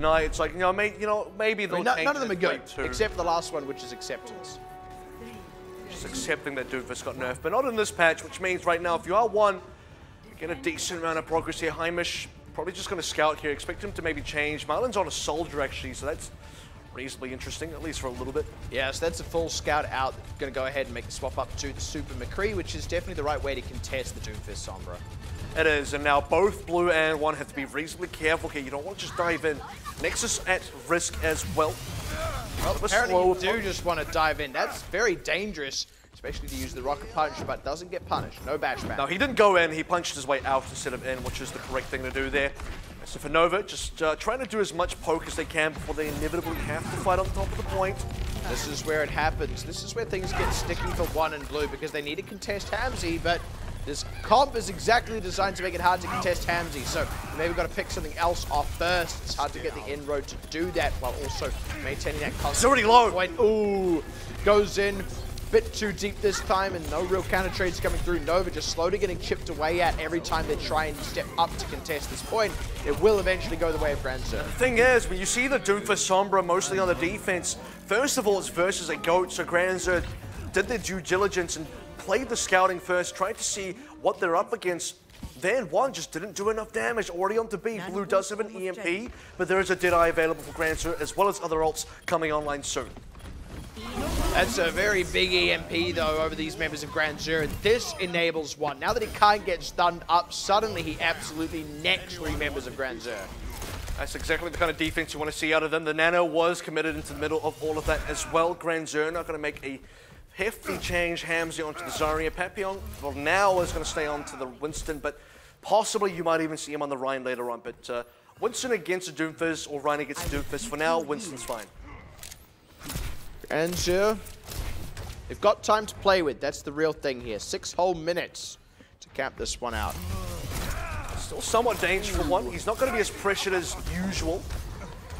night. It's like, maybe they'll change. None of them are good, except for the last one, which is acceptance. Just accepting that Doomfist got nerfed, but not in this patch, which means right now, if you are one, you get a decent amount of progress here. Heimish probably just going to scout here. Expect him to maybe change. Marlon's on a soldier, actually, so that's reasonably interesting, at least for a little bit. Yeah, so that's a full scout out. Going to go ahead and make the swap up to the Super McCree, which is definitely the right way to contest the Doomfist Sombra. It is, and now both Blue and One have to be reasonably careful here. You don't want to just dive in. Nexus at risk as well. Well, apparently you do just want to dive in. That's very dangerous, especially to use the rocket punch, but doesn't get punished. No bashback. No, he didn't go in. He punched his way out instead of in, which is the correct thing to do there. So for Nova, just trying to do as much poke as they can before they inevitably have to fight on top of the point. This is where it happens. This is where things get sticky for One and Blue, because they need to contest Hamzy, but this comp is exactly designed to make it hard to contest Hamzy, so maybe we've got to pick something else off first. It's hard to get the inroad to do that while also maintaining that constant. It's already low. Point. Ooh, goes in. Bit too deep this time, and no real counter trades coming through. Nova just slowly getting chipped away at every time they try and step up to contest this point. It will eventually go the way of GrandXur. The thing is, when you see the Doomfist Sombra mostly on the defense, first of all, it's versus a GOAT, so GrandXur did their due diligence and played the scouting first, tried to see what they're up against. Then One just didn't do enough damage, already on to B. Blue does have an EMP, but there is a Deadeye available for GrandXur, as well as other ults coming online soon. That's a very big EMP, though, over these members of GrandXur. This enables One. Now that he can't get stunned up, suddenly he absolutely necks 3 members of GrandXur. That's exactly the kind of defense you want to see out of them. The Nano was committed into the middle of all of that as well. GrandXur not going to make a hefty change. Hamzy onto the Zarya. Papillon, well, now is going to stay on to the Winston, but possibly you might even see him on the Rhine later on. But Winston against a Doomfist or Rhine against a Doomfist. For now, Winston's fine. GrandXur, they've got time to play with. That's the real thing here. 6 whole minutes to cap this one out. Still somewhat dangerous for One. He's not going to be as pressured as usual.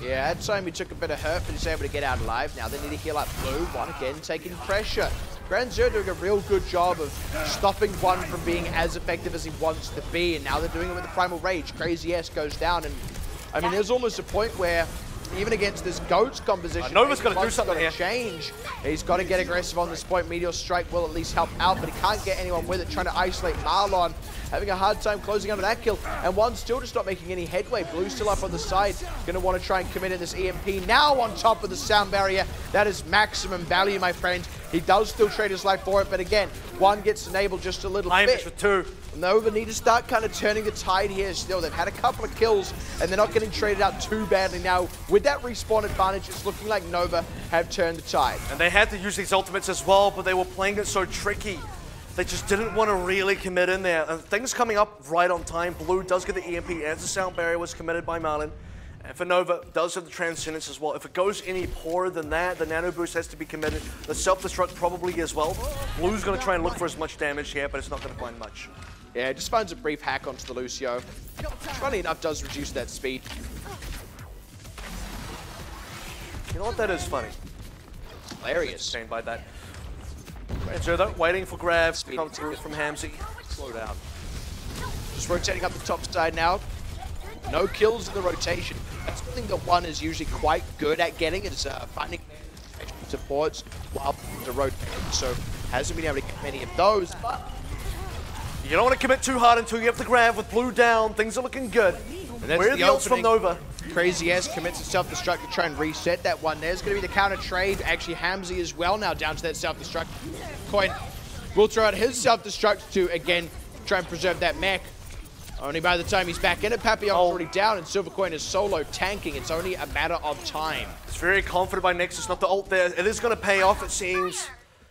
Yeah, at time he took a bit of hurt, but he's able to get out alive. Now they need to heal up Blue. One again taking pressure. GrandXur doing a real good job of stopping One from being as effective as he wants to be, and now they're doing it with the Primal Rage. Crazy S goes down, and I mean, there's almost a point where even against this GOAT's composition, Nova's got to do something here. Change. He's got to get aggressive on this point. Meteor Strike will at least help out, but he can't get anyone with it. Trying to isolate Marlon, having a hard time closing under that kill, and One still just not making any headway. Blue still up on the side, going to want to try and commit in this EMP. Now on top of the sound barrier, that is maximum value, my friend. He does still trade his life for it, but again, One gets enabled just a little bit. For 2. Nova need to start kind of turning the tide here still. They've had a couple of kills, and they're not getting traded out too badly now. With that respawn advantage, it's looking like Nova have turned the tide. And they had to use these ultimates as well, but they were playing it so tricky. They just didn't want to really commit in there. And things coming up right on time. Blue does get the EMP as the sound barrier was committed by Marlon. And for Nova, does have the Transcendence as well. If it goes any poorer than that, the Nano Boost has to be committed. The Self-Destruct probably as well. Blue's going to try and look for as much damage here, but it's not going to find much. Yeah, just finds a brief hack onto the Lucio. Funny enough, does reduce that speed. You know what? That is funny. Hilarious. Sustained by that. GrandXur though, waiting for grabs to come through from Hamzy. Slow down. Just rotating up the top side now. No kills in the rotation. That's something that One is usually quite good at getting, is finding supports while the rotation. So hasn't been able to get many of those, but you don't want to commit too hard until you have the grab. With Blue down, things are looking good. Where are the ults from Nova? Crazy S commits a self-destruct to try and reset that one. There's going to be the counter trade. Actually, Hamzy as well now down to that self-destruct. Coin will throw out his self-destruct to, again, try and preserve that mech. Only by the time he's back in it, Papillon's already down, and Silvercoin is solo tanking. It's only a matter of time. It's very confident by Nexus not to ult there. It is going to pay off, it seems.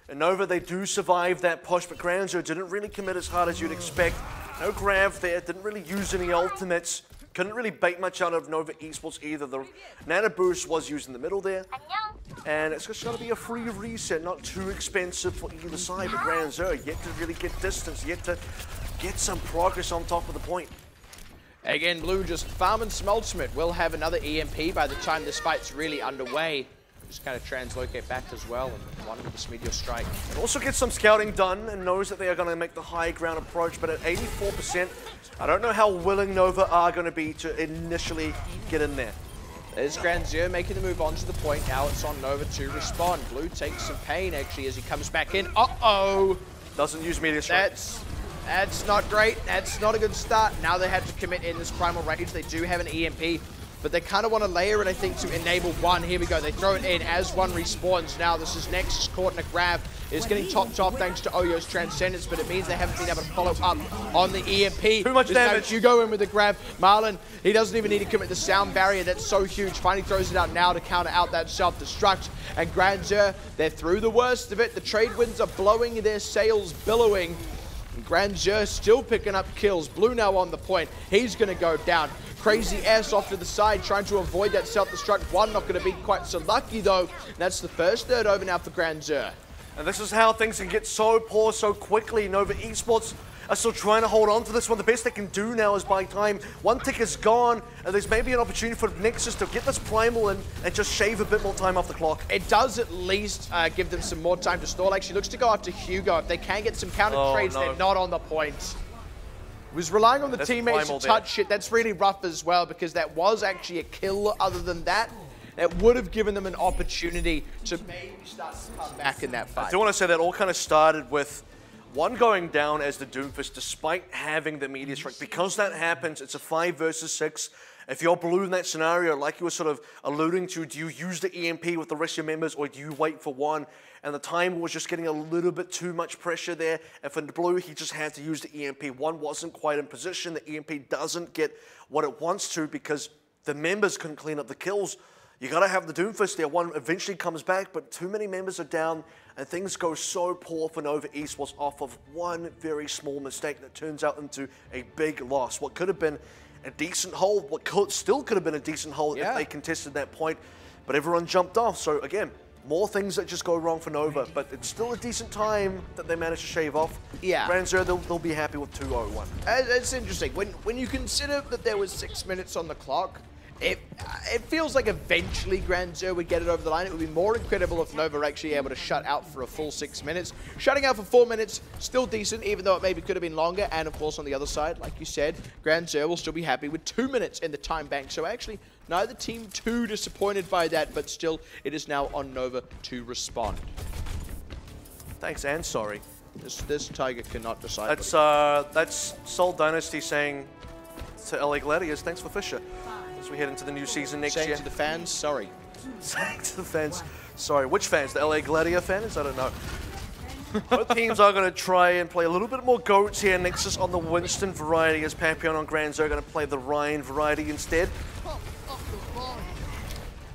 And Nova, they do survive that push, but GrandXur didn't really commit as hard as you'd expect. No grab there, didn't really use any ultimates. Couldn't really bait much out of Nova Esports either. The Nano Boost was used in the middle there. And it's just going to be a free reset, not too expensive for either side. But GrandXur yet to really get distance, yet to get some progress on top of the point. Again, Blue just farming some ultimate. We'll have another EMP by the time this fight's really underway. Just kind of translocate back as well and one with this Meteor Strike. And also get some scouting done and knows that they are going to make the high ground approach, but at 84%, I don't know how willing Nova are going to be to initially get in there. There's GrandXur making the move onto the point. Now it's on Nova to respond. Blue takes some pain, actually, as he comes back in. Uh-oh! Doesn't use media strike. That's not great. That's not a good start. Now they have to commit in this Primal Rage. They do have an EMP, but they kind of want to layer it, I think, to enable one. Here we go. They throw it in as one respawns. Now this is Nexus caught in a grab. It's getting topped off thanks to OWC's Transcendence, but it means they haven't been able to follow up on the EMP. Too much damage. You go in with the grab. Marlon, he doesn't even need to commit the sound barrier. That's so huge. Finally throws it out now to counter out that self-destruct. And GrandXur, they're through the worst of it. The trade winds are blowing, their sails billowing. GrandXur still picking up kills. Blue now on the point. He's going to go down. Crazy S off to the side, trying to avoid that self-destruct. One not going to be quite so lucky, though. That's the first third over now for GrandXur. And this is how things can get so poor so quickly. Nova Esports are still trying to hold on to this one. The best they can do now is buy time. One tick is gone, and there's maybe an opportunity for Nexus to get this Primal in and just shave a bit more time off the clock. It does at least give them some more time to stall. Actually looks to go after Hugo. If they can get some counter trades, they're not on the point. Was relying on the teammates to touch it. That's really rough as well, because that was actually a kill. Other than that, that would have given them an opportunity to maybe start to come back in that fight. I do want to say that all kind of started with one going down as the Doomfist, despite having the media strike. Because that happens, it's a 5 versus 6. If you're Blue in that scenario, like you were sort of alluding to, do you use the EMP with the rest of your members, or do you wait for one? And the time was just getting a little bit too much pressure there. And for Blue, he just had to use the EMP. One wasn't quite in position. The EMP doesn't get what it wants to because the members couldn't clean up the kills. You got to have the Doomfist there. One eventually comes back, but too many members are down, and things go so poor for Nova Esports off of one very small mistake that turns out into a big loss. What could have been a decent hold, still could have been a decent hold if they contested that point, but everyone jumped off. So again, more things that just go wrong for Nova, but it's still a decent time that they managed to shave off. Yeah. GrandXur, they'll be happy with 2-0-1. It's interesting. When you consider that there was 6 minutes on the clock, it feels like eventually GrandXur would get it over the line. It would be more incredible if Nova were actually able to shut out for a full 6 minutes. Shutting out for 4 minutes, still decent, even though it maybe could have been longer. And of course, on the other side, like you said, GrandXur will still be happy with 2 minutes in the time bank. So actually, neither team too disappointed by that, but still, it is now on Nova to respond. Thanks and sorry. This Tiger cannot decide. That's Soul Dynasty saying to LA Gladiators, thanks for Fisher. As we head into the new season next year. Saying to the fans, sorry. Saying to the fans, sorry. Which fans? The LA Gladiator fans? I don't know. Both teams are going to try and play a little bit more goats here. Nexus on the Winston variety, as Papillon and GrandXur are going to play the Ryan variety instead.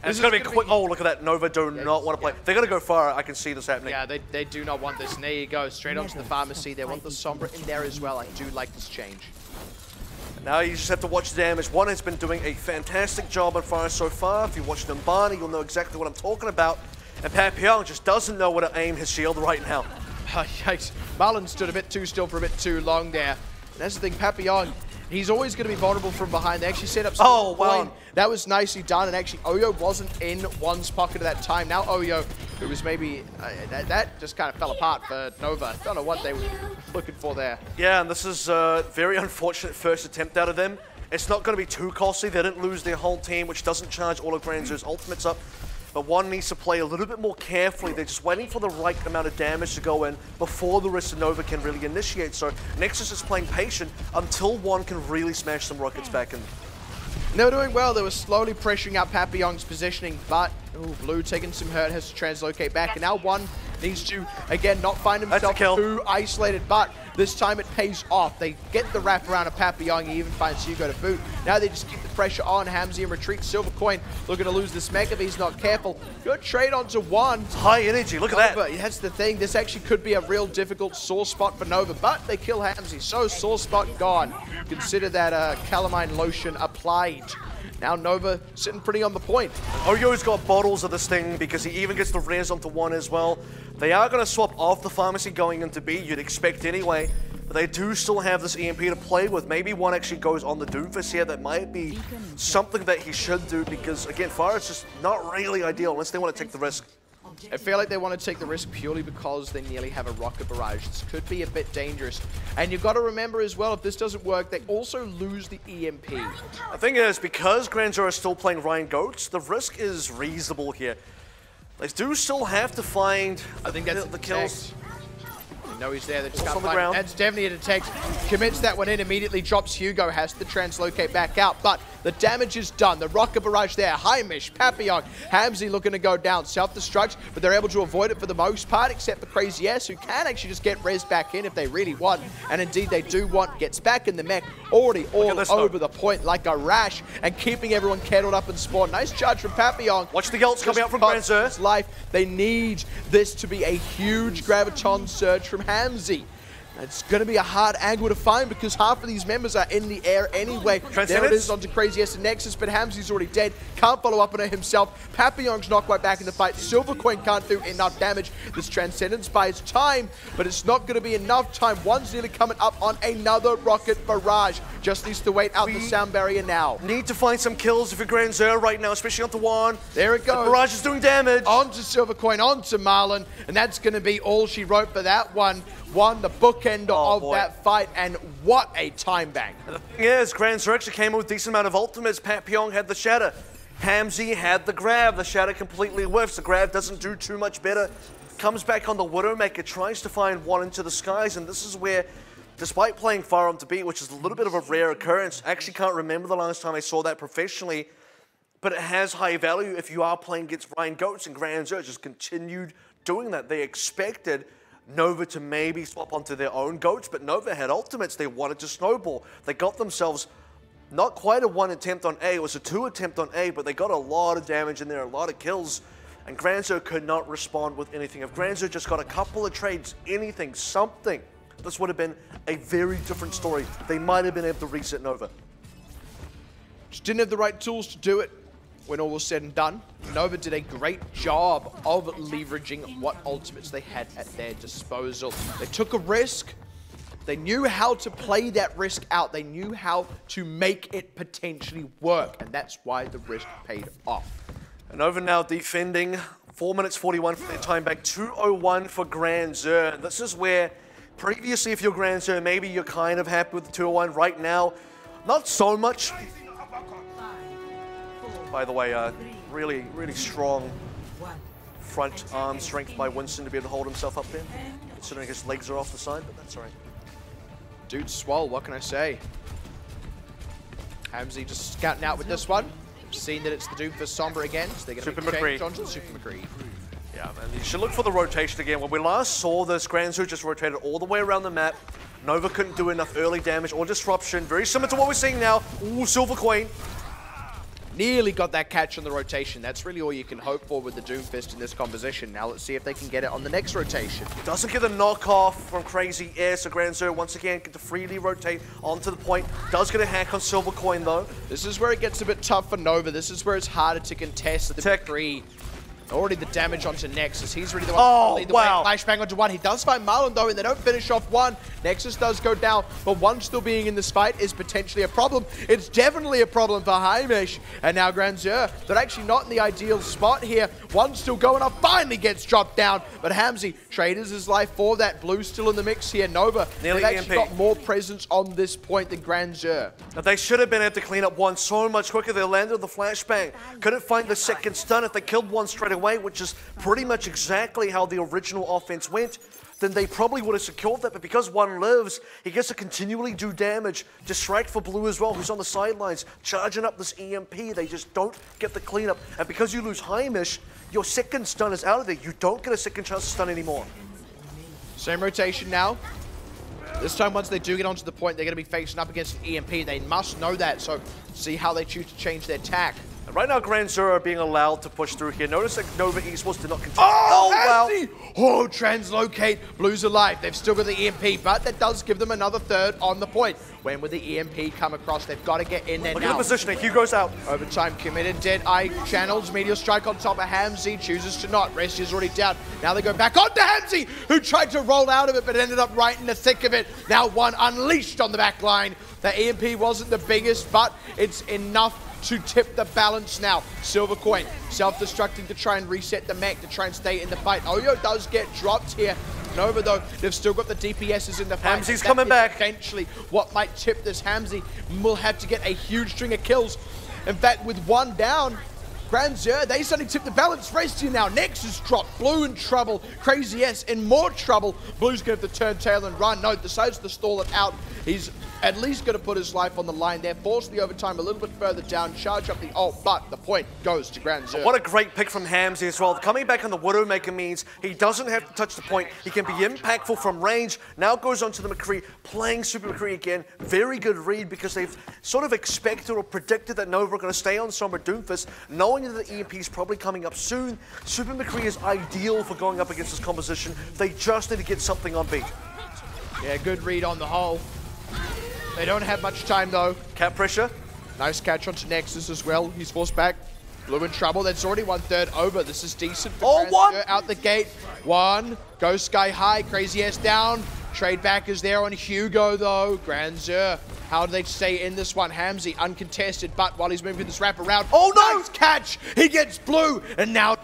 And it's going to be quick. Oh, look at that. Nova do not want to play. They're going to go far. I can see this happening. Yeah, they do not want this. And there you go. Straight onto the pharmacy. They want the Sombra in there as well. I do like this change. Now you just have to watch the damage. One has been doing a fantastic job on fire so far. If you watch Numbani, you'll know exactly what I'm talking about. And Papillon just doesn't know where to aim his shield right now. Yikes. Marlon stood a bit too still for a bit too long there. And that's the thing, Papillon, he's always going to be vulnerable from behind. They actually set up some wow. That was nicely done, and actually Oyo wasn't in one's pocket at that time. Now Oyo, who was maybe, that just kind of fell apart for Nova. Don't know what they were looking for there. Yeah, and this is a very unfortunate first attempt out of them. It's not going to be too costly. They didn't lose their whole team, which doesn't charge all of GrandXur's ultimates up. But one needs to play a little bit more carefully. They're just waiting for the right amount of damage to go in before the rest of Nova can really initiate. So Nexus is playing patient until one can really smash some rockets back in. They were doing well. They were slowly pressuring out Papillon's positioning, but Blue taking some hurt, has to translocate back. And now one needs to, again, not find himself too isolated, but this time it pays off. They get the wrap around of Papillon. He even finds Hugo to boot. Now they just keep the pressure on. Hamzy and retreat. Silver Coin looking to lose this mech if he's not careful. Good trade onto one. It's high energy. Look at that. That's the thing. This actually could be a real difficult sore spot for Nova, but they kill Hamzy. So sore spot gone. Consider that calamine lotion applied. Now Nova sitting pretty on the point. Oyo's got bottles of this thing because he even gets the res onto one as well. They are going to swap off the pharmacy going into B, you'd expect anyway. But they do still have this EMP to play with. Maybe one actually goes on the Doomfist here. That might be something that he should do because, again, fire is just not really ideal unless they want to take the risk. I feel like they want to take the risk purely because they nearly have a rocket barrage. This could be a bit dangerous. And you've got to remember as well, if this doesn't work, they also lose the EMP. The thing is, because GrandXur are still playing Ryan Goats, the risk is reasonable here. They do still have to find the kills. No, he's there. They just can't on the find ground. That's definitely a detect. Commits that one in, immediately drops Hugo, has to translocate back out. But the damage is done. The rocket barrage there. Heimish, Papillon, Hamzy looking to go down. Self-destruct, but they're able to avoid it for the most part, except for Crazy S, who can actually just get res back in if they really want. And indeed, they do want. Gets back in the mech, already all over the point like a rash, and keeping everyone kettled up and spawn. Nice charge from Papillon. Watch the Gelts coming out from GrandXur. Life. They need this to be a huge graviton surge from Hamzy. It's going to be a hard angle to find because half of these members are in the air anyway. There it is onto Crazy S and Nexus, but Hamzy's already dead. Can't follow up on it himself. Papillon's not quite back in the fight. Silvercoin can't do enough damage. This Transcendence buys time, but it's not going to be enough time. One's nearly coming up on another rocket barrage. Just needs to wait out the sound barrier now. Need to find some kills if you're GrandXur right now, especially onto Juan. There it goes. The barrage is doing damage. Onto Silvercoin, onto Marlon, and that's going to be all she wrote for that one. Won the bookend of that fight, and what a time bank. The thing is, GrandXur actually came in with a decent amount of ultimates. Papillon had the Shatter. Hamzy had the grab. The Shatter completely whiffs. The grab doesn't do too much better. Comes back on the Widowmaker, tries to find one into the skies, and this is where, despite playing Firearm to Beat, which is a little bit of a rare occurrence, I actually can't remember the last time I saw that professionally, but it has high value if you are playing against Ryan Goats, and GrandXur just continued doing that. They expected Nova to maybe swap onto their own Goats, but Nova had ultimates. They wanted to snowball. They got themselves not quite a 1 attempt on A, it was a 2 attempt on A, but they got a lot of damage in there, a lot of kills, and GrandXur could not respond with anything. If GrandXur just got a couple of trades, anything, something, this would have been a very different story. They might have been able to reset Nova. Just didn't have the right tools to do it. When all was said and done, Nova did a great job of leveraging what ultimates they had at their disposal. They took a risk. They knew how to play that risk out. They knew how to make it potentially work, and that's why the risk paid off. And Nova now defending, 4 minutes 41 for their time back, 2:01 for GrandXur. This is where previously, if you're GrandXur, maybe you're kind of happy with the 2:01. Right now, not so much. By the way, really, really strong front arm strength by Winston to be able to hold himself up there, considering his legs are off the side, but that's all right. Dude, swole, what can I say? Hamzy just scouting out with this one. Seen that it's the Doom for Sombra again, so they're going to be changed onto the Super McCree. Yeah, man, you should look for the rotation again. When we last saw this, GrandXur just rotated all the way around the map. Nova couldn't do enough early damage or disruption. Very similar to what we're seeing now. Ooh, Silvercoin. Nearly got that catch on the rotation. That's really all you can hope for with the Doomfist in this composition. Now let's see if they can get it on the next rotation. Doesn't get the knockoff from Crazy S, so GrandXur once again get to freely rotate onto the point. Does get a hack on Silvercoin though. This is where it gets a bit tough for Nova. This is where it's harder to contest the McCree. Already the damage onto Nexus. He's really the one to lead the way. Flashbang onto one. He does find Marlon though, and they don't finish off one. Nexus does go down, but one still being in this fight is potentially a problem. It's definitely a problem for Heimish. And now GrandXur, they're actually not in the ideal spot here. One still going up, finally gets dropped down. But Hamzy traders his life for that. Blue still in the mix here. Nova, they've actually got more presence on this point than GrandXur. Now they should have been able to clean up one so much quicker. They landed the flashbang. Couldn't find the second stun. If they killed one straight away, which is pretty much exactly how the original offense went, then they probably would have secured that. But because one lives, he gets to continually do damage. Distract for Blue as well, who's on the sidelines, charging up this EMP. They just don't get the cleanup. And because you lose Heimish, your second stun is out of there. You don't get a second chance to stun anymore. Same rotation now. This time, once they do get onto the point, they're going to be facing up against an EMP. They must know that, so see how they choose to change their tack. Right now, GrandXur are being allowed to push through here. Notice that Nova Esports did not continue. Oh, wow. Oh, translocate. Blue's alive. They've still got the EMP, but that does give them another third on the point. When will the EMP come across? They've got to get in there now. Look at the positioning. Hugo's out. Overtime committed. Dead Eye channels. Meteor strike on top of Hamzy. Chooses to not. Restia's already down. Now they go back onto Hamzy, who tried to roll out of it, but ended up right in the thick of it. Now one unleashed on the back line. The EMP wasn't the biggest, but it's enough to tip the balance now. Silver Coin self-destructing to try and reset the mech to try and stay in the fight. Oyo does get dropped here. Nova, though, they've still got the DPSs in the fight. Hamzy's coming back. Eventually, what might tip this, Hamzy will have to get a huge string of kills. In fact, with one down, GrandXur, they suddenly tip the balance. Race here now. Nexus dropped. Blue in trouble. Crazy S in more trouble. Blue's going to have to turn tail and run. No, decides to stall it out. He's at least going to put his life on the line there. Force the overtime a little bit further down. Charge up the ult, but the point goes to GrandXur. What a great pick from Hamzy as well. Coming back on the Widowmaker means he doesn't have to touch the point. He can be impactful from range. Now goes on to the McCree, playing Super McCree again. Very good read because they've sort of expected or predicted that Nova are going to stay on Sombra Doomfist, knowing that the EMP is probably coming up soon. Super McCree is ideal for going up against this composition. They just need to get something on B. Yeah, good read on the hole. They don't have much time, though. Cap pressure. Nice catch onto Nexus as well. He's forced back. Blue in trouble. That's already 1/3 over. This is decent for GrandXur out the gate. One. Goes sky high. Crazy S down. Trade back is there on Hugo, though. GrandXur. How do they stay in this one? Hamzy uncontested, but while he's moving this wrap around. Oh, no! Nice catch! He gets Blue, and now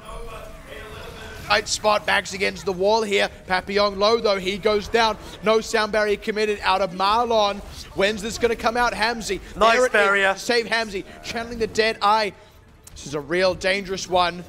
right spot, backs against the wall here. Papillon low, though. He goes down. No sound barrier committed out of Marlon. When's this going to come out? Hamzy. Nice barrier. Save Hamzy. Channeling the dead eye. This is a real dangerous one.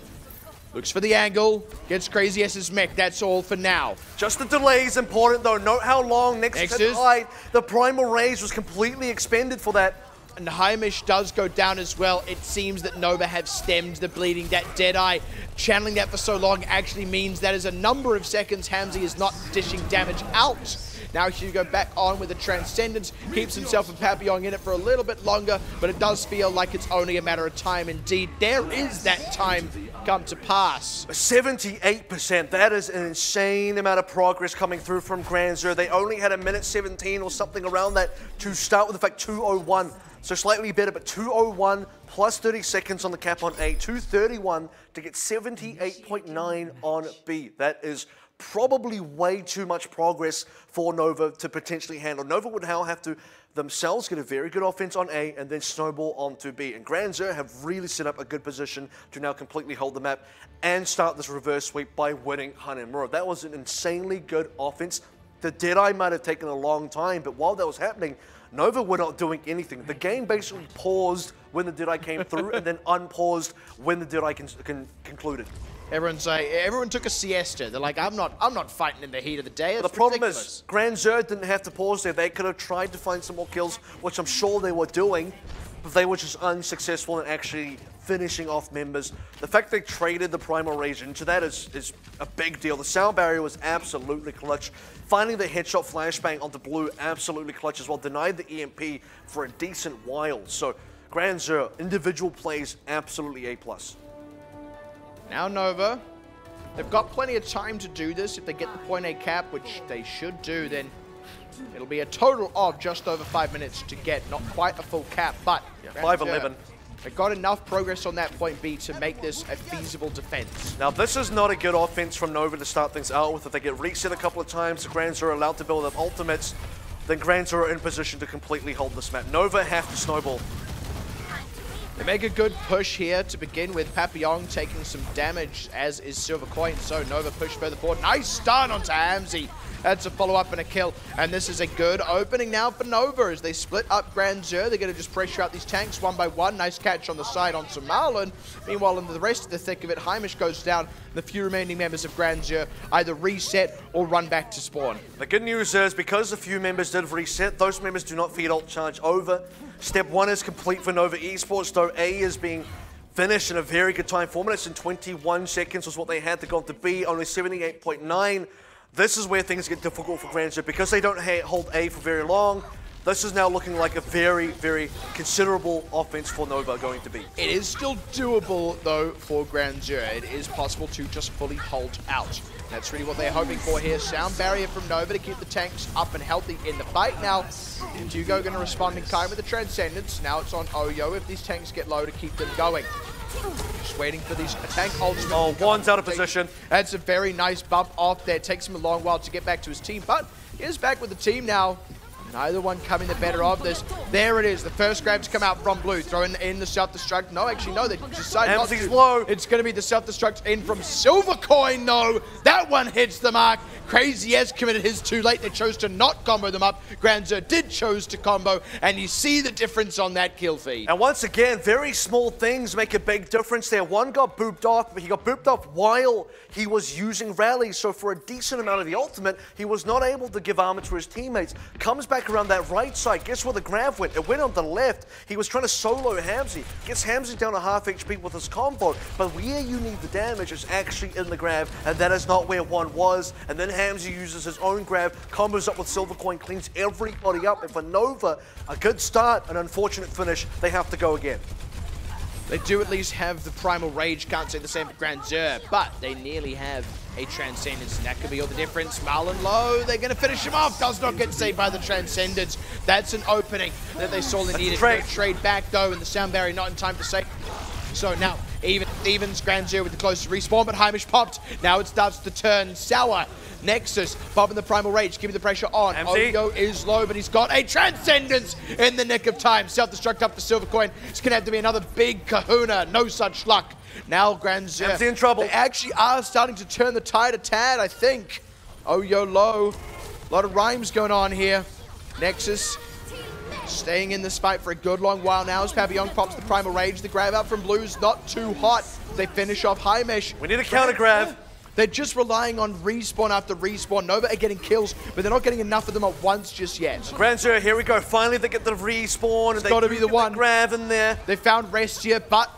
Looks for the angle. Gets Crazy S's mech. That's all for now. Just the delay is important, though. Note how long Nexus had died. The primal raise was completely expended for that. And Heimish does go down as well. It seems that Nova have stemmed the bleeding. That Deadeye, channeling that for so long actually means that is a number of seconds Hamzy is not dishing damage out. Now Hugo back on with the Transcendence, keeps himself and Papillon in it for a little bit longer, but it does feel like it's only a matter of time indeed. There is that time come to pass. 78%, that is an insane amount of progress coming through from GrandXur. They only had a minute 17 or something around that to start with, in fact 2:01. So slightly better, but 2:01 plus 30 seconds on the cap on A, 2:31 to get 78.9 on B. That is probably way too much progress for Nova to potentially handle. Nova would now have to themselves get a very good offense on A and then snowball onto B. And GrandXur have really set up a good position to now completely hold the map and start this reverse sweep by winning Hanemura. That was an insanely good offense. The Deadeye might have taken a long time, but while that was happening, Nova were not doing anything. The game basically paused when the Deadeye came through and then unpaused when the Deadeye concluded. Everyone took a siesta. They're like, I'm not fighting in the heat of the day. The problem is, GrandXur didn't have to pause there. They could have tried to find some more kills, which I'm sure they were doing, but they were just unsuccessful in actually finishing off members. The fact they traded the Primal Rage into that is a big deal. The sound barrier was absolutely clutch. Finding the headshot flashbang onto Blue, absolutely clutch as well. Denied the EMP for a decent while. So GrandXur, individual plays, absolutely A+. Now Nova, they've got plenty of time to do this. If they get the point A cap, which they should do, then it'll be a total of just over 5 minutes to get not quite a full cap, but 5:11. They've got enough progress on that point B to make this a feasible defense. Now this is not a good offense from Nova to start things out with. If they get reset a couple of times, the GrandXur are allowed to build up ultimates, then GrandXur are in position to completely hold this map. Nova have to snowball. They make a good push here to begin with. Papillon taking some damage, as is Silver Coin. So Nova push further forward. Nice stun onto Hamzy. That's a follow-up and a kill. And this is a good opening now for Nova as they split up GrandXur. They're going to just pressure out these tanks one by one. Nice catch on the side onto Marlon. Meanwhile, in the rest of the thick of it, Heimish goes down. The few remaining members of GrandXur either reset or run back to spawn. The good news is, because a few members did reset, those members do not feed ult charge over. Step 1 is complete for Nova Esports, though A is being finished in a very good time. 4 minutes and 21 seconds was what they had to go to B, only 78.9. This is where things get difficult for GrandXur because they don't hold A for very long. This is now looking like a very, very considerable offense for Nova going to be. It is still doable, though, for GrandXur. It is possible to just fully hold out. That's really what they're hoping for here. Sound barrier from Nova to keep the tanks up and healthy in the fight. Now, Hugo going to respond in kind with the Transcendence. Now it's on Oyo if these tanks get low to keep them going. Just waiting for these tank ultimates. Oh, one's out of position. That's a very nice bump off there. Takes him a long while to get back to his team, but he is back with the team now. Neither one coming the better of this. There it is. The first grab to come out from Blue. Throwing in the self-destruct. No, actually, no. They decide not to. Low. It's going to be the self-destruct in from Silvercoin, though. That one hits the mark. Crazy has committed his too late. They chose to not combo them up. GrandXur did chose to combo, and you see the difference on that kill feed. And once again, very small things make a big difference there. One got booped off, but he got booped off while he was using Rally, so for a decent amount of the ultimate, he was not able to give armor to his teammates. Comes back around that right side. Guess where the grab went? It went on the left. He was trying to solo Hamzy. Gets Hamzy down to half HP with his combo, but where you need the damage is actually in the grab, and that is not where one was. And then Hamzy uses his own grab, combos up with Silvercoin, cleans everybody up, and for Nova, a good start, an unfortunate finish. They have to go again. They do at least have the Primal Rage, can't say the same for GrandXur, but they nearly have a Transcendence, and that could be all the difference. Marlon low, they're going to finish him off, does not get saved by the Transcendence. That's an opening that they sorely needed. Trade back though, and the sound barrier not in time to save. So now, evens GrandXur with the closest respawn, but Heimish popped. Now it starts to turn sour. Nexus, popping the Primal Rage, keeping the pressure on. Oyo is low, but he's got a Transcendence in the nick of time. Self-destruct up to Silvercoin. It's going to have to be another big kahuna. No such luck. Now GrandXur in trouble. They actually are starting to turn the tide a tad, I think. Oyo low. A lot of rhymes going on here. Nexus staying in this fight for a good long while now as Papillon pops the Primal Rage. The grab out from Blue's not too hot. They finish off Heimish. We need a counter grab. They're just relying on respawn after respawn. Nova are getting kills, but they're not getting enough of them at once just yet. GrandXur, here we go. Finally, they get the respawn. It's got to be the one. Grab in there. They found Restia, but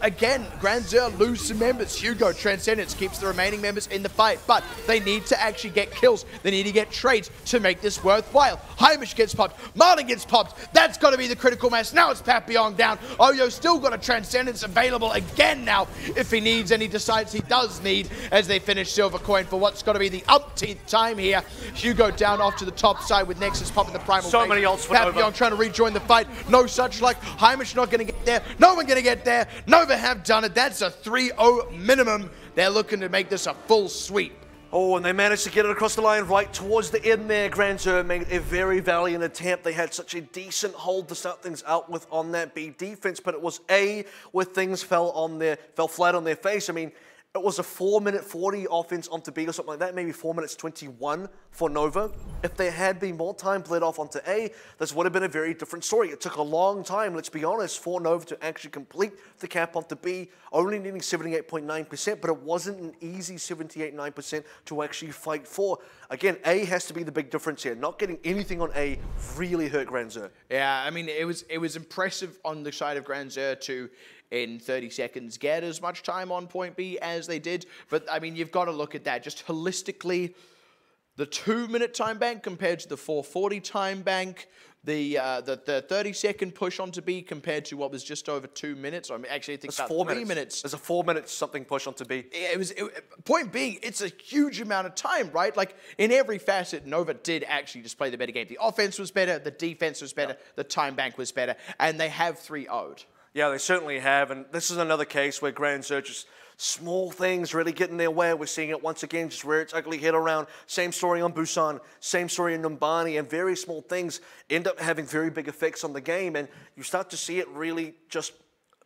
again, GrandXur lose some members. Hugo, Transcendence keeps the remaining members in the fight, but they need to actually get kills. They need to get trades to make this worthwhile. Heimish gets popped. Marlon gets popped. That's got to be the critical mass. Now it's Papillon down. Oyo still got a Transcendence available again now if he needs, and he decides he does need as they finish Silvercoin for what's got to be the umpteenth time here. Hugo down off to the top side with Nexus popping the Primal So Rage. many ults for Papillon Nova. trying to rejoin the fight. No such luck. Heimish not going to get there. No one going to get there. Nova have done it. That's a 3-0 minimum. They're looking to make this a full sweep. Oh, and they managed to get it across the line right towards the end there. GrandXur made a very valiant attempt. They had such a decent hold to start things out with on that B defense, but it was A where things fell flat on their face. I mean, it was a 4-minute 40 offense onto B or something like that, maybe 4 minutes 21 for Nova. If there had been more time bled off onto A, this would have been a very different story. It took a long time, let's be honest, for Nova to actually complete the cap onto B, only needing 78.9%, but it wasn't an easy 78.9% to actually fight for. Again, A has to be the big difference here. Not getting anything on A really hurt GrandXur. Yeah, I mean, it was impressive on the side of GrandXur to, in 30 seconds, get as much time on point B as they did. But, I mean, you've got to look at that. Just holistically, the 2-minute time bank compared to the 4:40 time bank, the 30-second push onto B compared to what was just over 2 minutes. I mean, actually, I think about 3 minutes. There's a 4-minute something push onto B. Point being, it's a huge amount of time, right? Like, in every facet, Nova did actually just play the better game. The offense was better, the defense was better, the time bank was better, and they have 3-0'd. Yeah, they certainly have, and this is another case where GrandXur just small things really get in their way. We're seeing it once again, just rear its ugly head around. Same story on Busan, same story in Numbani, and very small things end up having very big effects on the game, and you start to see it really just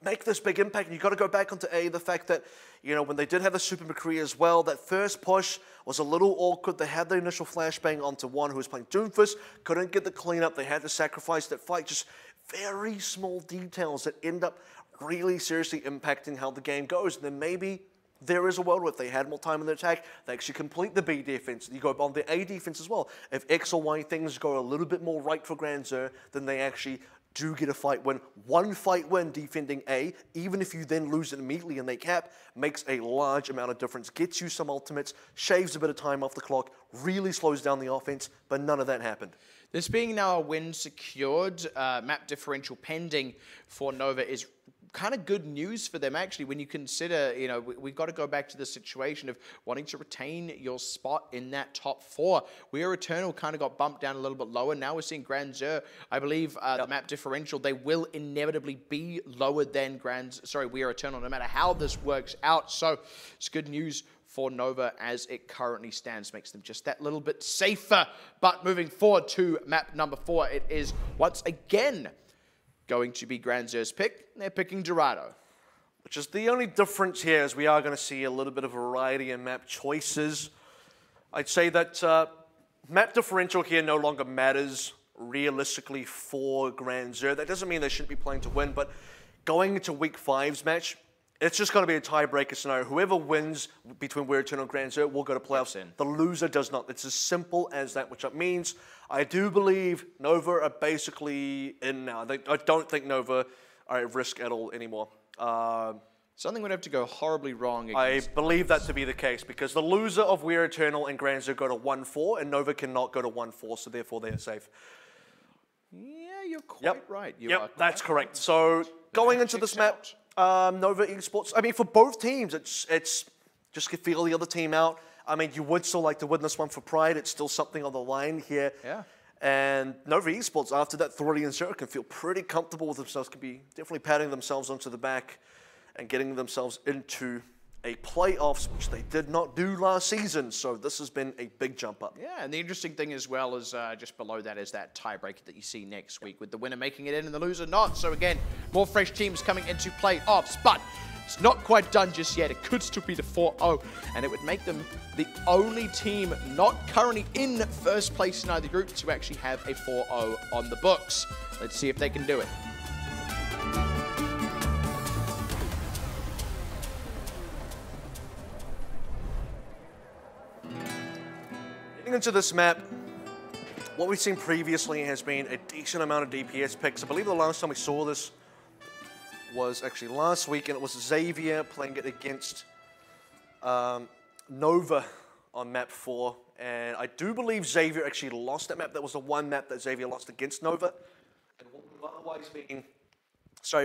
make this big impact. And you've got to go back onto A, the fact that, you know, when they did have the Super McCree as well, that first push was a little awkward. They had the initial flashbang onto one who was playing Doomfist, couldn't get the cleanup. They had to sacrifice that fight. Just very small details that end up really seriously impacting how the game goes. And then maybe there is a world where if they had more time in the attack, they actually complete the B defense. You go on the A defense as well. If X or Y things go a little bit more right for GrandXur, then they actually do get a fight win. One fight win defending A, even if you then lose it immediately and they cap, makes a large amount of difference. Gets you some ultimates, shaves a bit of time off the clock, really slows down the offense, but none of that happened. This being now a win secured, map differential pending for Nova is kind of good news for them, actually, when you consider, you know, we've got to go back to the situation of wanting to retain your spot in that top 4. We Are Eternal kind of got bumped down a little bit lower. Now we're seeing GrandXur, I believe, the map differential, they will inevitably be lower than We Are Eternal, no matter how this works out. So it's good news for Nova as it currently stands. Makes them just that little bit safer. But moving forward to map number 4, it is once again going to be GrandXur's pick. They're picking Dorado. Which is the only difference here, is we are going to see a little bit of variety in map choices. I'd say that map differential here no longer matters realistically for GrandXur. That doesn't mean they shouldn't be playing to win, but going into Week 5's match, it's just going to be a tiebreaker scenario. Whoever wins between Weird Eternal and GrandXur will go to playoffs. The loser does not. It's as simple as that, which means I do believe Nova are basically in now. I don't think Nova are at risk at all anymore. Something would have to go horribly wrong. I believe that to be the case, because the loser of Weird Eternal and GrandXur go to 1-4, and Nova cannot go to 1-4, so therefore they're safe. Yeah, you're quite right. That's correct. So going into this map, Nova Esports, I mean, for both teams, it's just feel the other team out. I mean, you would still like to win this one for pride. It's still something on the line here. Yeah. And Nova Esports, after that 3-0, can feel pretty comfortable with themselves, can be definitely patting themselves onto the back and getting themselves into a playoffs, which they did not do last season. So this has been a big jump up. Yeah, and the interesting thing as well is just below that is that tiebreaker that you see next week, with the winner making it in and the loser not. So again, more fresh teams coming into playoffs, but it's not quite done just yet. It could still be the 4-0, and it would make them the only team not currently in first place in either group to actually have a 4-0 on the books. Let's see if they can do it. Getting into this map, what we've seen previously has been a decent amount of DPS picks. I believe the last time we saw this was actually last week, and it was Xavier playing it against Nova on map 4. And I do believe Xavier actually lost that map. That was the one map that Xavier lost against Nova. And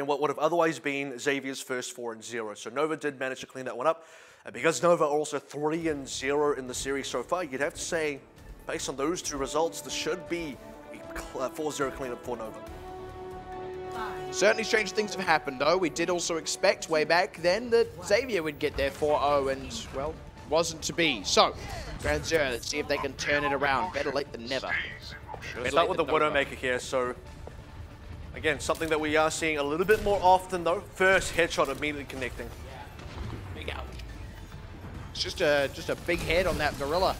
what would have otherwise been Xavier's first 4-0. So Nova did manage to clean that one up. And because Nova are also 3-0 in the series so far, you'd have to say, based on those two results, this should be a 4-0 cleanup for Nova. Certainly strange things have happened, though. We did also expect way back then that Xavier would get their 4-0, and, well, wasn't to be. So, GrandXur, let's see if they can turn it around. Better late than never. We start with the Widowmaker here, so, again, something that we are seeing a little bit more often, though. First headshot immediately connecting. Big out. It's just a big head on that Gorilla.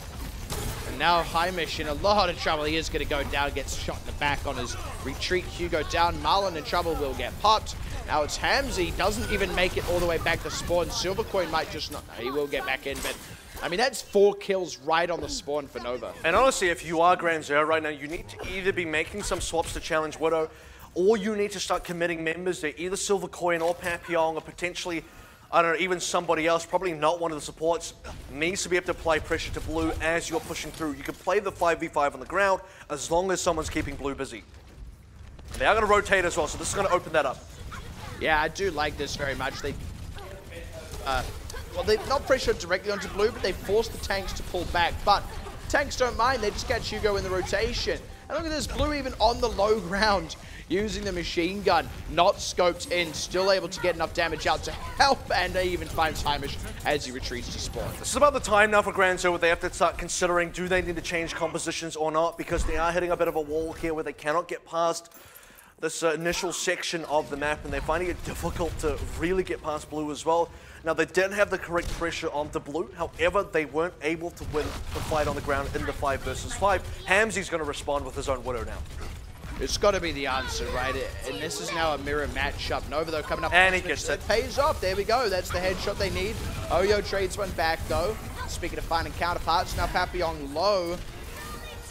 And now Heimish in a lot of trouble. He is going to go down, gets shot in the back on his retreat. Hugo down. Marlon in trouble, will get popped. Now it's Hamzy, doesn't even make it all the way back to spawn. Silvercoin might just not, no, he will get back in, but I mean, that's 4 kills right on the spawn for Nova. And honestly, if you are GrandXur right now, you need to either be making some swaps to challenge Widow, or you need to start committing members to either Silvercoin or Papillon, or potentially, I don't know, even somebody else, probably not one of the supports, needs to be able to apply pressure to Blue as you're pushing through. You can play the 5v5 on the ground as long as someone's keeping Blue busy. They are going to rotate as well, so this is going to open that up. Yeah, I do like this very much. Well, they're not pressured directly onto Blue, but they force the tanks to pull back. But tanks don't mind. They just catch Hugo in the rotation. And look at this, Blue even on the low ground, using the machine gun, not scoped in, still able to get enough damage out to help, and they even finds Heimish as he retreats to spawn. This is about the time now for GrandXur where they have to start considering, do they need to change compositions or not, because they are hitting a bit of a wall here where they cannot get past this initial section of the map, and they're finding it difficult to really get past Blue as well. Now, they didn't have the correct pressure onto Blue. However, they weren't able to win the fight on the ground in the 5 versus 5. Hamzy's going to respond with his own Widow now. It's got to be the answer, right? And this is now a mirror matchup. Nova, though, coming up. And he gets it. It pays off. There we go. That's the headshot they need. Oyo trades one back, though. Speaking of finding counterparts, now Papillon low.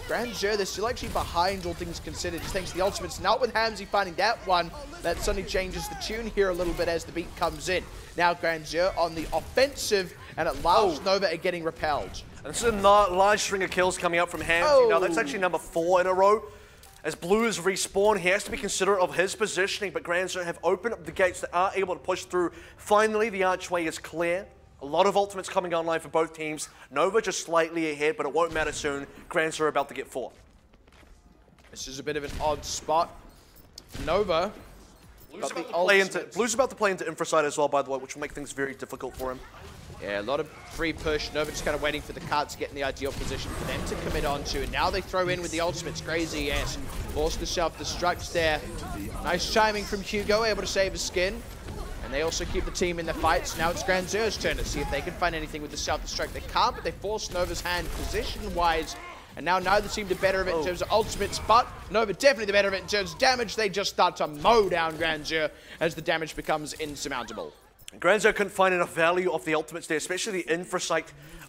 GrandXur, they're still actually behind, all things considered, just thanks to the ultimates. Not with Hamzy finding that one. That suddenly changes the tune here a little bit as the beat comes in. Now GrandXur on the offensive, and at last Nova are getting repelled. And this is a large string of kills coming up from Hamzy. Now, that's actually number 4 in a row. As Blue is respawned, he has to be considerate of his positioning, but GrandXur have opened up the gates that are able to push through. Finally, the archway is clear. A lot of ultimates coming online for both teams. Nova just slightly ahead, but it won't matter soon. GrandXur are about to get 4. This is a bit of an odd spot. Nova. Blue's about to play into Infraside as well, by the way, which will make things very difficult for him. Yeah, a lot of free push. Nova just kind of waiting for the card to get in the ideal position for them to commit onto. And now they throw in with the ultimates. Crazy, yes. Forced the self-destruct there. Nice timing from Hugo, able to save his skin. And they also keep the team in the fights. Now it's GrandXur's turn to see if they can find anything with the self-destruct. They can't, but they force Nova's hand position-wise. And now neither team the better of it in terms of ultimates, but Nova definitely the better of it in terms of damage. They just start to mow down GrandXur as the damage becomes insurmountable. GrandXur couldn't find enough value off the ultimates there, especially the infrasight.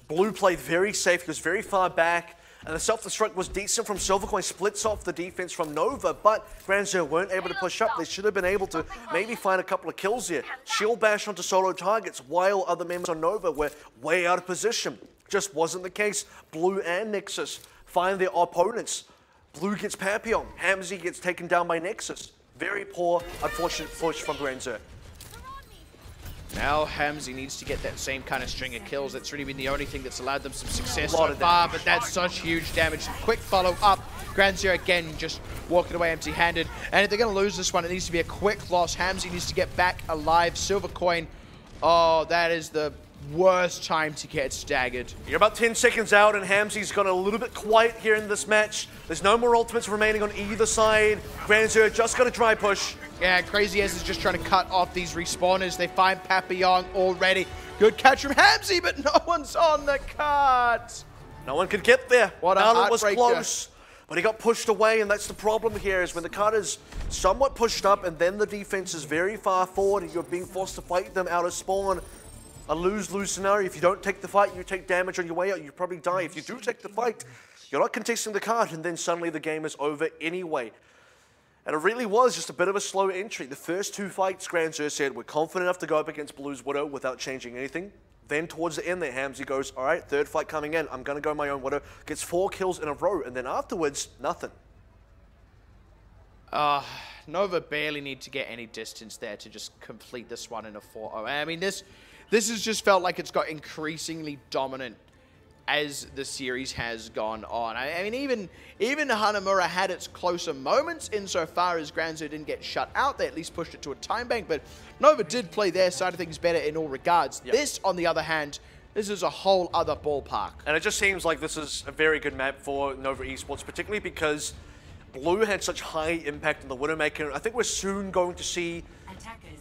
Blue played very safe, he was very far back, and the self-destruct was decent from Silvercoin, splits off the defense from Nova, but GrandXur weren't able to push up. They should have been able to maybe find a couple of kills here. Shield bash onto solo targets while other members on Nova were way out of position. Just wasn't the case. Blue and Nexus find their opponents. Blue gets Papillon, Hamzy gets taken down by Nexus. Very poor, unfortunate push from GrandXur. Now Hamzy needs to get that same kind of string of kills. That's really been the only thing that's allowed them some success so far, but that's such huge damage. Quick follow-up. GrandXur again just walking away empty-handed. And if they're going to lose this one, it needs to be a quick loss. Hamzy needs to get back alive. Silvercoin, oh, that is the worst time to get staggered. You're about 10 seconds out, and Hamzy's gone a little bit quiet here in this match. There's no more ultimates remaining on either side. GrandXur just got a dry push. Yeah, Crazy S is just trying to cut off these respawners. They find Papillon already. Good catch from Hamzy, but no one's on the cart. No one could get there. What a Marlon was heartbreaker. close, but he got pushed away, and that's the problem here, is when the cart is somewhat pushed up, and then the defense is very far forward, and you're being forced to fight them out of spawn. A lose-lose scenario. If you don't take the fight, you take damage on your way out, you probably die. If you do take the fight, you're not contesting the card, and then suddenly the game is over anyway. And it really was just a bit of a slow entry. The first two fights, GrandXur said, we're confident enough to go up against Blue's Widow without changing anything. Then towards the end there, Hamzy goes, all right, third fight coming in, I'm going to go my own Widow. Gets 4 kills in a row, and then afterwards, nothing. Nova barely need to get any distance there to just complete this one in a 4-0. I mean, this has just felt like it's got increasingly dominant as the series has gone on. I mean, even Hanamura had its closer moments insofar as GrandXur didn't get shut out. They at least pushed it to a time bank, but Nova did play their side of things better in all regards. Yep. This, on the other hand, this is a whole other ballpark. And it just seems like this is a very good map for Nova Esports, particularly because Blue had such high impact on the Widowmaker. I think we're soon going to see,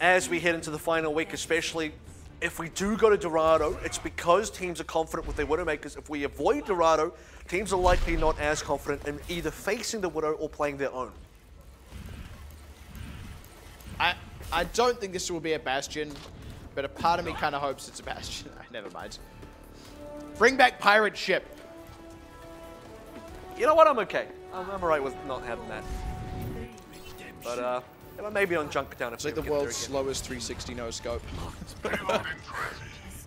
as we head into the final week, especially if we do go to Dorado, it's because teams are confident with their Widowmakers. If we avoid Dorado, teams are likely not as confident in either facing the Widow or playing their own. I don't think this will be a Bastion, but a part of me kind of hopes it's a Bastion. Never mind. Bring back Pirate Ship. You know what? I'm okay. I'm alright with not having that. But, you know, maybe on Junk Down. It's like the world's slowest 360 no-scope.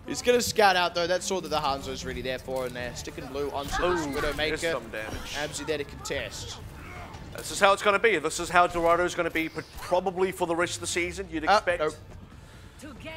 He's going to scout out, though. That's all that the Hanzo's really there for, and they're sticking Blue onto this Widowmaker. Some damage. Absy there to contest. This is how it's going to be. This is how Dorado's going to be probably for the rest of the season, you'd expect. Nope.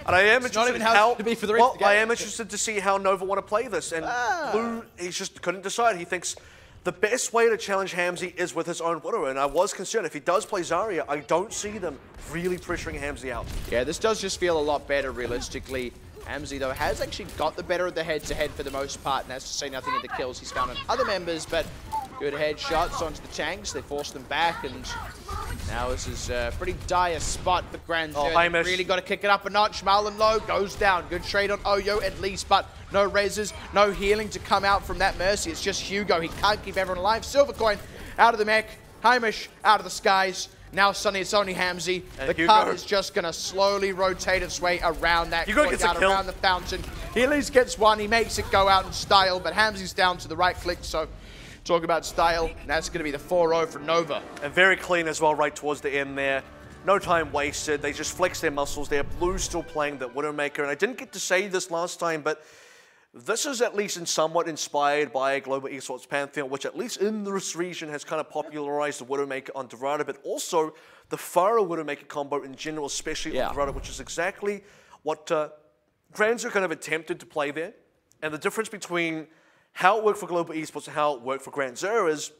And I am interested in how to be for the rest of the game. I am interested to see how Nova want to play this. And Blue, he just couldn't decide. He thinks the best way to challenge Hamzy is with his own Widow. And I was concerned, if he does play Zarya, I don't see them really pressuring Hamzy out. Yeah, this does just feel a lot better realistically. Hamzy, though, has actually got the better of the head-to-head for the most part, and that's to say nothing of the kills he's found on other members, but good headshots onto the tanks. They force them back, and now this is a pretty dire spot for GrandXur. Really got to kick it up a notch. Marlon Low goes down. Good trade on Oyo at least, but no reses, no healing to come out from that Mercy. It's just Hugo. He can't keep everyone alive. Silvercoin out of the mech. Heimish out of the skies. Now suddenly it's only Hamzy. And the cart is just going to slowly rotate its way around that courtyard, around the fountain. He at least gets one. He makes it go out in style, but Hamzy's down to the right click, so talk about style. And that's going to be the 4-0 for Nova. And very clean as well right towards the end there. No time wasted. They just flex their muscles there. Blue's still playing the Widowmaker. And I didn't get to say this last time, but this is at least somewhat inspired by Global Esports Pantheon, which at least in this region has kind of popularized the Widowmaker on Dorado, but also the Pharah Widowmaker combo in general, especially on Dorado, which is exactly what GrandXur kind of attempted to play there. And the difference between how it worked for Global Esports and how it worked for GrandXur is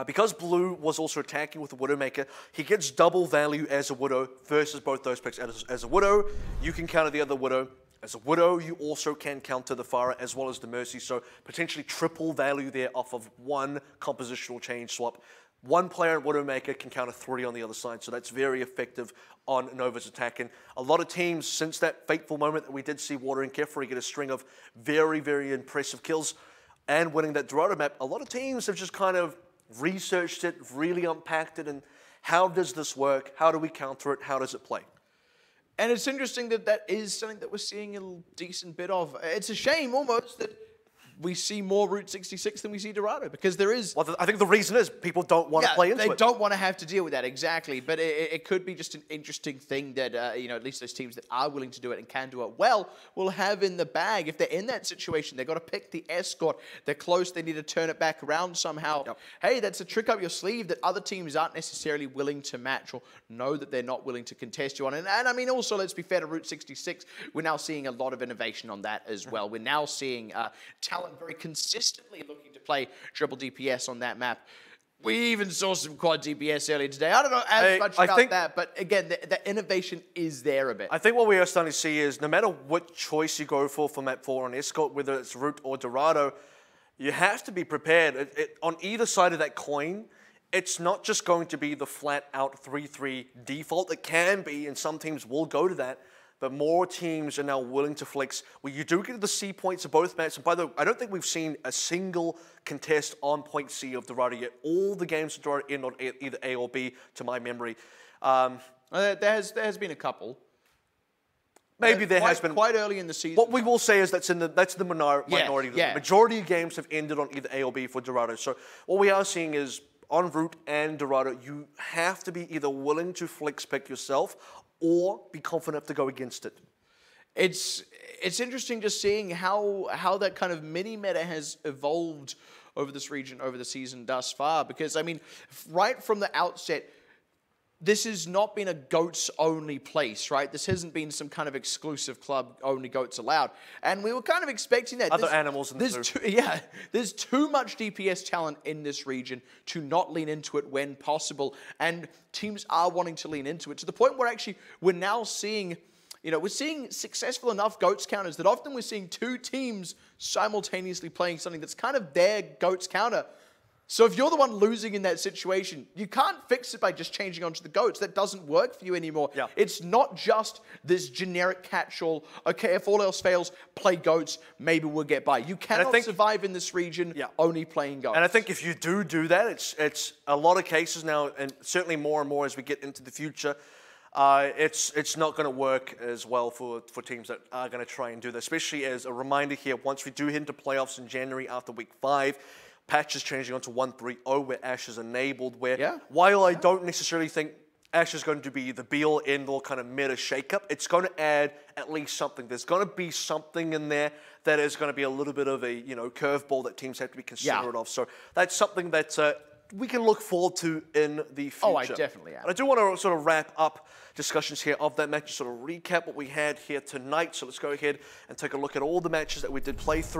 because Blue was also attacking with the Widowmaker, he gets double value as a Widow versus both those picks. As a Widow, you can counter the other Widow. As a Widow, you also can counter the Pharah as well as the Mercy, so potentially triple value there off of one compositional change swap. One player in Widowmaker can counter 3 on the other side, so that's very effective on Nova's attack. And a lot of teams, since that fateful moment that we did see Water and Kefri get a string of very, very impressive kills and winning that Dorado map, a lot of teams have just kind of researched it, really unpacked it, and how does this work? How do we counter it? How does it play? And it's interesting that that is something that we're seeing a decent bit of. It's a shame almost that we see more Route 66 than we see Dorado, because there is... Well, I think the reason is people don't want to play into it. They don't want to have to deal with that, exactly. But it could be just an interesting thing that, you know, at least those teams that are willing to do it and can do it well will have in the bag. If they're in that situation, they've got to pick the escort. They're close. They need to turn it back around somehow. Yep. Hey, that's a trick up your sleeve that other teams aren't necessarily willing to match or know that they're not willing to contest you on. And I mean, also, let's be fair to Route 66, we're now seeing a lot of innovation on that as well. We're now seeing talent very consistently looking to play triple DPS on that map. We even saw some quad DPS earlier today. I don't know as much about that, but again, the innovation is there a bit. I think what we are starting to see is no matter what choice you go for map 4 on Escort, whether it's Root or Dorado, you have to be prepared. On either side of that coin, it's not just going to be the flat-out 3-3 default. It can be, and some teams will go to that, but more teams are now willing to flex. Well, you do get the C points of both maps. And by the way, I don't think we've seen a single contest on point C of Dorado yet. All the games of Dorado end on either A or B, to my memory. There has been a couple. Maybe there has been quite early in the season. What we will say is that's the minority. Yeah. The majority of games have ended on either A or B for Dorado. So what we are seeing is on Root and Dorado, you have to be either willing to flex pick yourself or be confident to go against it. It's interesting just seeing how that kind of mini meta has evolved over this region, over the season thus far. Because, I mean, right from the outset, this has not been a GOATs-only place, right? This hasn't been some kind of exclusive club, only GOATs allowed. And we were kind of expecting that. Other animals in the zoo. There's too much DPS talent in this region to not lean into it when possible. And teams are wanting to lean into it to the point where actually we're now seeing, you know, we're seeing successful enough GOATs counters that often we're seeing 2 teams simultaneously playing something that's kind of their GOATs counter. So if you're the one losing in that situation, you can't fix it by just changing onto the GOATs. That doesn't work for you anymore. Yeah. It's not just this generic catch-all, okay, if all else fails, play GOATs, maybe we'll get by. You cannot survive in this region only playing GOATs. And I think if you do that, it's a lot of cases now, and certainly more and more as we get into the future, it's not going to work as well for teams that are going to try and do that, especially as a reminder here, once we do head into playoffs in January after week 5, patch is changing onto 1.3.0 where Ashe is enabled, where while I don't necessarily think Ashe is going to be the be-all, end-all kind of meta shakeup, it's going to add at least something. There's going to be something in there that is going to be a little bit of a, you know, curveball that teams have to be considerate of. So that's something that we can look forward to in the future. Oh, I definitely am. And I do want to sort of wrap up discussions here of that match, sort of recap what we had here tonight. So let's go ahead and take a look at all the matches that we did play through.